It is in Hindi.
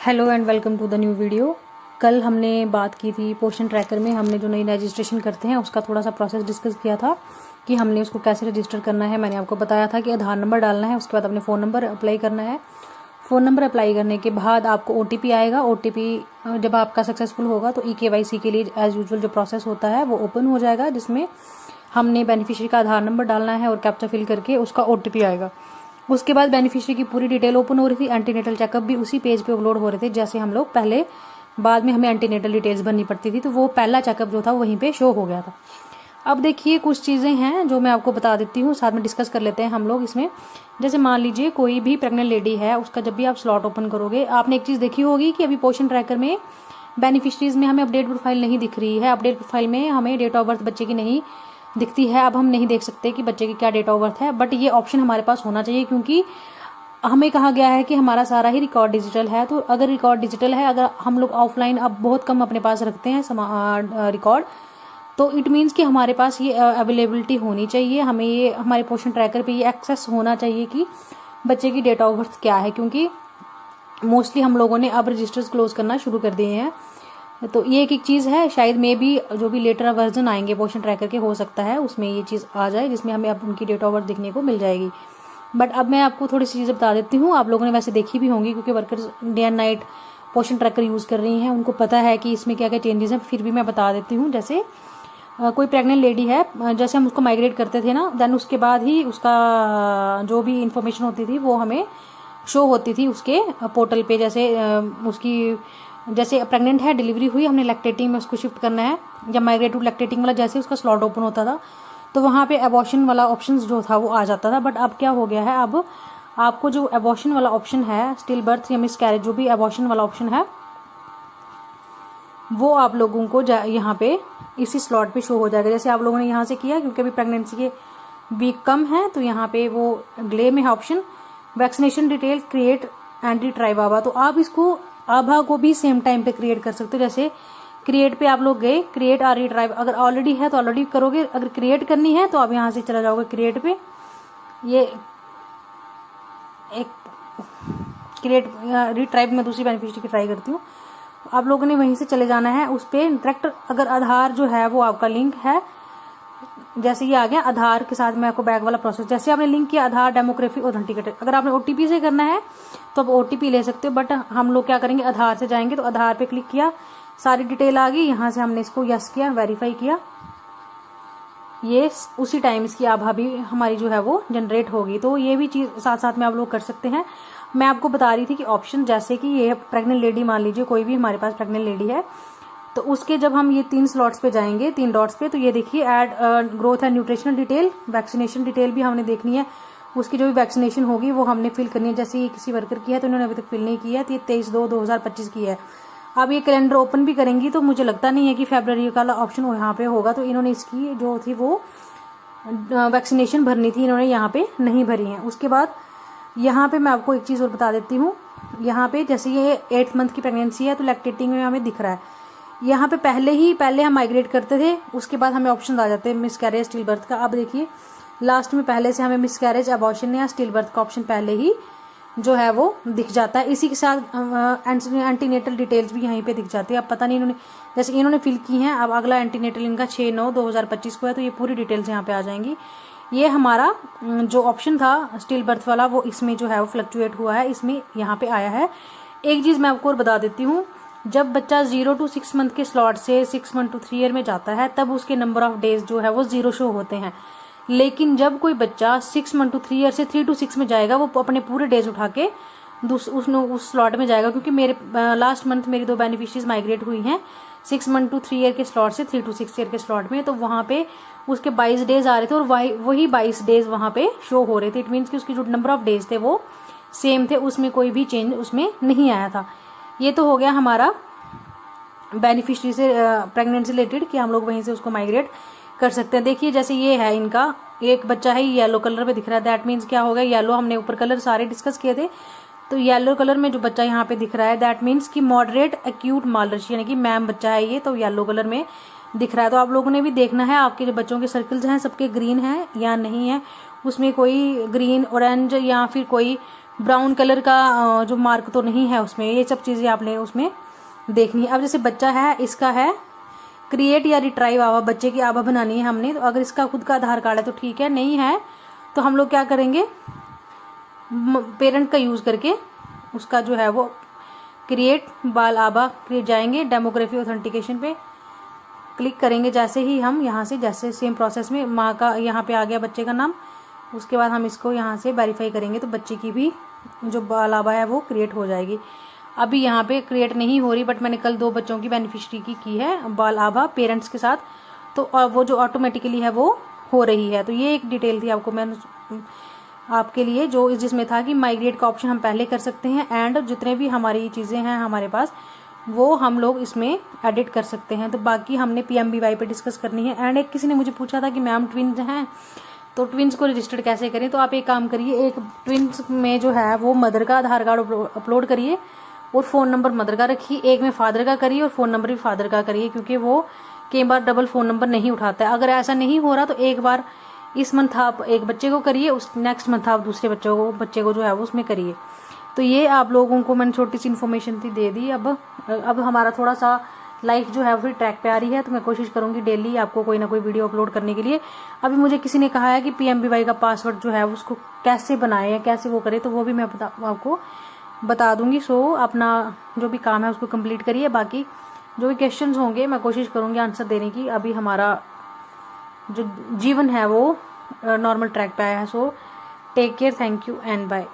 Hello and welcome to the new video. कल हमने बात की थी पोषण ट्रैकर में हमने जो नई रजिस्ट्रेशन करते हैं उसका थोड़ा सा प्रोसेस डिस्कस किया था कि हमने उसको कैसे रजिस्टर करना है। मैंने आपको बताया था कि आधार नंबर डालना है, उसके बाद अपने फ़ोन नंबर अप्लाई करना है। फ़ोन नंबर अप्लाई करने के बाद आपको OTP आएगा। OTP जब आपका सक्सेसफुल होगा तो EKYC के लिए एज़ यूजुअल जो प्रोसेस होता है वो ओपन हो जाएगा, जिसमें हमने बेनिफिशियरी का आधार नंबर डालना है और कैप्चा फिल करके उसका OTP आएगा। उसके बाद बेनिफिशियरी की पूरी डिटेल ओपन हो रही थी। एंटीनेटल चेकअप भी उसी पेज पे अपलोड हो रहे थे जैसे हम लोग पहले, बाद में हमें एंटीनेटल डिटेल्स भरनी पड़ती थी, तो वो पहला चेकअप जो था वहीं पे शो हो गया था। अब देखिए कुछ चीज़ें हैं जो मैं आपको बता देती हूँ, साथ में डिस्कस कर लेते हैं हम लोग इसमें। जैसे मान लीजिए कोई भी प्रेग्नेंट लेडी है, उसका जब भी आप स्लॉट ओपन करोगे, आपने एक चीज़ देखी होगी कि अभी पोषण ट्रैकर में बेनिफिशरीज में हमें अपडेट प्रोफाइल नहीं दिख रही है। अपडेट प्रोफाइल में हमें डेट ऑफ बर्थ बच्चे की नहीं दिखती है। अब हम नहीं देख सकते कि बच्चे की क्या डेट ऑफ बर्थ है, बट ये ऑप्शन हमारे पास होना चाहिए क्योंकि हमें कहा गया है कि हमारा सारा ही रिकॉर्ड डिजिटल है। तो अगर रिकॉर्ड डिजिटल है, अगर हम लोग ऑफलाइन अब बहुत कम अपने पास रखते हैं रिकॉर्ड, तो इट मीन्स कि हमारे पास ये अवेलेबिलिटी होनी चाहिए। हमें ये हमारे पोषण ट्रैकर पे ये एक्सेस होना चाहिए कि बच्चे की डेट ऑफ बर्थ क्या है, क्योंकि मोस्टली हम लोगों ने अब रजिस्टर्स क्लोज करना शुरू कर दिए हैं। तो ये एक चीज़ है, शायद मे भी जो भी लेटर वर्जन आएंगे पोषण ट्रैकर के, हो सकता है उसमें ये चीज़ आ जाए जिसमें हमें अब उनकी डेट ऑफ बर्थ दिखने को मिल जाएगी। बट अब मैं आपको थोड़ी सी चीज़ें बता देती हूँ। आप लोगों ने वैसे देखी भी होंगी क्योंकि वर्कर्स डे एंड नाइट पोषण ट्रैकर यूज़ कर रही हैं, उनको पता है कि इसमें क्या क्या चेंजेस हैं। फिर भी मैं बता देती हूँ। जैसे कोई प्रेग्नेंट लेडी है, जैसे हम उसको माइग्रेट करते थे ना, देन उसके बाद ही उसका जो भी इंफॉर्मेशन होती थी वो हमें शो होती थी उसके पोर्टल पे। जैसे उसकी जैसे प्रेग्नेंट है, डिलीवरी हुई, हमने लैक्टेटिंग में उसको शिफ्ट करना है, या माइग्रेट टू लैक्टेटिंग वाला जैसे उसका स्लॉट ओपन होता था तो वहाँ पे एबॉर्शन वाला ऑप्शन जो था वो आ जाता था। बट अब क्या हो गया है, अब आपको जो एबॉर्शन वाला ऑप्शन है, स्टिल बर्थ या मिस कैरेज, जो भी एबॉर्शन वाला ऑप्शन है वो आप लोगों को यहाँ पे इसी स्लॉट पे शो हो जाएगा। जैसे आप लोगों ने यहाँ से किया, क्योंकि अभी प्रेगनेंसी के वीक कम है, तो यहाँ पे वो ग्ले में है option vaccination detail create and retrieve आभा। तो आप इसको आभा को भी सेम टाइम पे क्रिएट कर सकते हो। जैसे क्रिएट पे आप लोग गए, क्रिएट और रिट्राइव अगर ऑलरेडी है तो ऑलरेडी करोगे, अगर क्रिएट करनी है तो आप यहाँ से चला जाओगे क्रिएट पे। ये एक क्रिएट रिट्राइव में दूसरी बेनिफिशियरी की ट्राई करती हूँ। आप लोगों ने वहीं से चले जाना है उस पर डायरेक्ट। अगर आधार जो है वो आपका लिंक है, जैसे ये आ गया आधार के साथ में आपको बैक वाला प्रोसेस, जैसे आपने लिंक किया आधार डेमोग्राफी ऑथेंटिकेटेड, अगर आपने OTP से करना है तो आप OTP ले सकते हो। बट हम लोग क्या करेंगे, आधार से जाएंगे, तो आधार पे क्लिक किया, सारी डिटेल आ गई, यहाँ से हमने इसको यस किया, वेरीफाई किया, ये उसी टाइम इसकी आभा भी हमारी जो है वो जनरेट होगी। तो ये भी चीज़ साथ साथ में आप लोग कर सकते हैं। मैं आपको बता रही थी कि ऑप्शन, जैसे कि ये प्रेग्नेंट लेडी, मान लीजिए कोई भी हमारे पास प्रेग्नेंट लेडी है, तो उसके जब हम ये 3 स्लॉट्स पे जाएंगे, 3 डॉट्स पे, तो ये देखिए add growth and nutritional detail, vaccination detail भी हमने देखनी है। उसकी जो भी वैक्सीनेशन होगी वो हमने फिल करनी है। जैसे ये किसी वर्कर की है तो इन्होंने अभी तक फिल नहीं किया है, तो ये 23/2/2025 की है। अब ये कैलेंडर ओपन भी करेंगी तो मुझे लगता नहीं है कि फरवरी का ऑप्शन यहाँ पे होगा, तो इन्होंने इसकी जो थी वो वैक्सीनेशन भरनी थी, इन्होंने यहाँ पे नहीं भरी है। उसके बाद यहाँ पे मैं आपको एक चीज़ और बता देती हूँ। यहाँ पे जैसे ये 8th मंथ की प्रेगनेंसी है तो लैक्टेटिंग में हमें दिख रहा है। यहाँ पे पहले हम माइग्रेट करते थे, उसके बाद हमें ऑप्शन आ जाते हैं मिस कैरेज, स्टिल बर्थ का। अब देखिए लास्ट में पहले से हमें मिस कैरेज, अबॉर्शन या स्टिल बर्थ का ऑप्शन पहले ही जो है वो दिख जाता है। इसी के साथ एंटीनेटल डिटेल्स भी यहीं पे दिख जाती है। अब पता नहीं इन्होंने, जैसे इन्होंने फिल की हैं, अब अगला एंटीनेटल इनका 6/9/2025 को है, तो ये पूरी डिटेल्स यहाँ पे आ जाएंगी। ये हमारा जो ऑप्शन था स्टिल बर्थ वाला वो इसमें जो है वो फ्लक्चुएट हुआ है, इसमें यहाँ पे आया है। एक चीज़ मैं आपको और बता देती हूँ, जब बच्चा 0 to 6 मंथ के स्लॉट से 6 मंथ to 3 ईयर में जाता है तब उसके नंबर ऑफ डेज जो है वो 0 शो होते हैं। लेकिन जब कोई बच्चा 6 मंथ to 3 ईयर से 3 to 6 में जाएगा, वो अपने पूरे डेज उठा के उस स्लॉट में जाएगा। क्योंकि मेरे लास्ट मंथ मेरी 2 बेनिफिशरीज माइग्रेट हुई हैं 6 मंथ to 3 ईयर के स्लॉट से 3 to 6 ईयर के स्लॉट में, तो वहाँ पे उसके 22 डेज आ रहे थे और वही 22 डेज वहाँ पे शो हो रहे थे। इट मीन्स कि उसकी जो नंबर ऑफ डेज थे वो सेम थे, उसमें कोई भी चेंज उसमें नहीं आया था। ये तो हो गया हमारा बेनिफिशरी से प्रेगनेंसी रिलेटेड कि हम लोग वहीं से उसको माइग्रेट कर सकते हैं। देखिए जैसे ये है, इनका एक बच्चा है, येलो कलर में दिख रहा है, दैट मीन्स क्या होगा, येलो, हमने ऊपर कलर सारे डिस्कस किए थे, तो येलो कलर में जो बच्चा यहाँ पे दिख रहा है दैट मीन्स कि मॉडरेट एक्यूट मालनरिश, यानी कि मैम बच्चा है ये, तो येलो कलर में दिख रहा है। तो आप लोगों ने भी देखना है आपके जो बच्चों के सर्कल्स हैं सबके ग्रीन हैं या नहीं है, उसमें कोई ग्रीन, ऑरेंज या फिर कोई ब्राउन कलर का जो मार्क तो नहीं है उसमें, ये सब चीज़ें आपने उसमें देखनी है। अब जैसे बच्चा है, इसका है क्रिएट या रिट्राइव आभा, बच्चे की आभा बनानी है हमने। तो अगर इसका खुद का आधार कार्ड है तो ठीक है, नहीं है तो हम लोग क्या करेंगे, पेरेंट का यूज़ करके उसका जो है वो क्रिएट बाल आभा क्रिएट जाएंगे, डेमोग्राफी ऑथेंटिकेशन पे क्लिक करेंगे। जैसे ही हम यहाँ से, जैसे सेम प्रोसेस में माँ का यहाँ पे आ गया बच्चे का नाम, उसके बाद हम इसको यहाँ से वेरीफाई करेंगे तो बच्चे की भी जो बाल आभा है वो क्रिएट हो जाएगी। अभी यहाँ पे क्रिएट नहीं हो रही, बट मैंने कल 2 बच्चों की बेनिफिशियरी की है बाल आभा पेरेंट्स के साथ, तो वो जो ऑटोमेटिकली है वो हो रही है। तो ये एक डिटेल थी आपको मैंने आपके लिए, जो जिसमें था कि माइग्रेट का ऑप्शन हम पहले कर सकते हैं, एंड जितने भी हमारी चीज़ें हैं हमारे पास वो हम लोग इसमें एडिट कर सकते हैं। तो बाकी हमने PMBY पे डिस्कस करनी है। एंड एक किसी ने मुझे पूछा था कि मैम ट्विन्स हैं तो ट्विन्स को रजिस्टर्ड कैसे करें। तो आप एक काम करिए, एक ट्विन्स में जो है वो मदर का आधार कार्ड अपलोड करिए और फ़ोन नंबर मदर का रखिए, एक में फादर का करिए और फ़ोन नंबर भी फादर का करिए, क्योंकि वो कई बार डबल फ़ोन नंबर नहीं उठाता है। अगर ऐसा नहीं हो रहा तो एक बार इस मंथ आप एक बच्चे को करिए, उस नेक्स्ट मंथ आप दूसरे बच्चे को जो है वो उसमें करिए। तो ये आप लोगों को मैंने छोटी सी इन्फॉर्मेशन थी दे दी। अब हमारा थोड़ा सा लाइफ जो है वो फिर ट्रैक पे आ रही है, तो मैं कोशिश करूंगी डेली आपको कोई ना कोई वीडियो अपलोड करने के लिए। अभी मुझे किसी ने कहा है कि PMBY का पासवर्ड जो है उसको कैसे बनाए या कैसे वो करे, तो वो भी मैं आपको बता दूंगी। सो अपना जो भी काम है उसको कंप्लीट करिए, बाकी जो भी क्वेश्चंस होंगे मैं कोशिश करूंगी आंसर देने की। अभी हमारा जो जीवन है वो नॉर्मल ट्रैक पे आया है। So take care, thank you and bye.